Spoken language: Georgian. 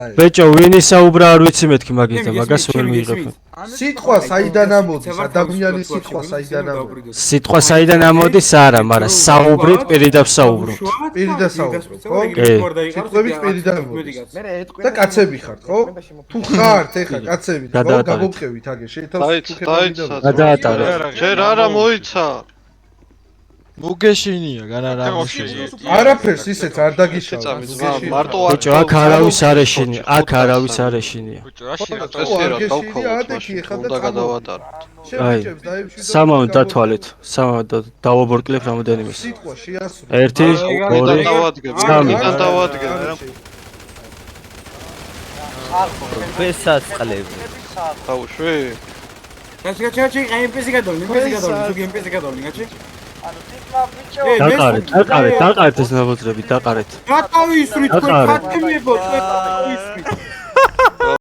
ბეჭო ვინ ისაუბრა არ ვიცი მეთქი მაგას ვერ მიიღებ. სიტყვა საიდან ამოდის? ადამიანის სიტყვა საიდან ამოდის? სიტყვა საიდან ამოდის არა, მაგრამ საუბრით პირიდაპირ საუბრობთ. პირიდაპირ საუბრობთ, ხო? სიტყვებით პირიდაპირ ამოდის. და კაცები ხართ, ხო? თუ ხართ ეხა კაცები, ხო? გამოვყევით აგე, შეიძლება გადაატარე. ჯერ არა მოიცა. მუგეშინია, განარა მუშინია. არაფერს ისეთ არ დაგიშავა. მარტო ბეჭო აქ არავის არ ეშინია, აქ არავის არ ეშინია. წესი რა დავქოვოთ მაშინ უნდა გადავატაროთ. აი, სამავ დათვალეთ, სამავ დავაბორკლებ რამოდენიმე. სიტყვა შეასრულე. 1 2 3 დავადგენ. ფესაც ყლები. თავშვი. გაჩი, MP-ზე გადავლი, MP-ზე გადავლი, გაჩი. დაყარეთ ეს ნაბოძრები, დაყარეთ. რატო ისვრით თქვენ ხათმიებოთ, რატო ისვრით?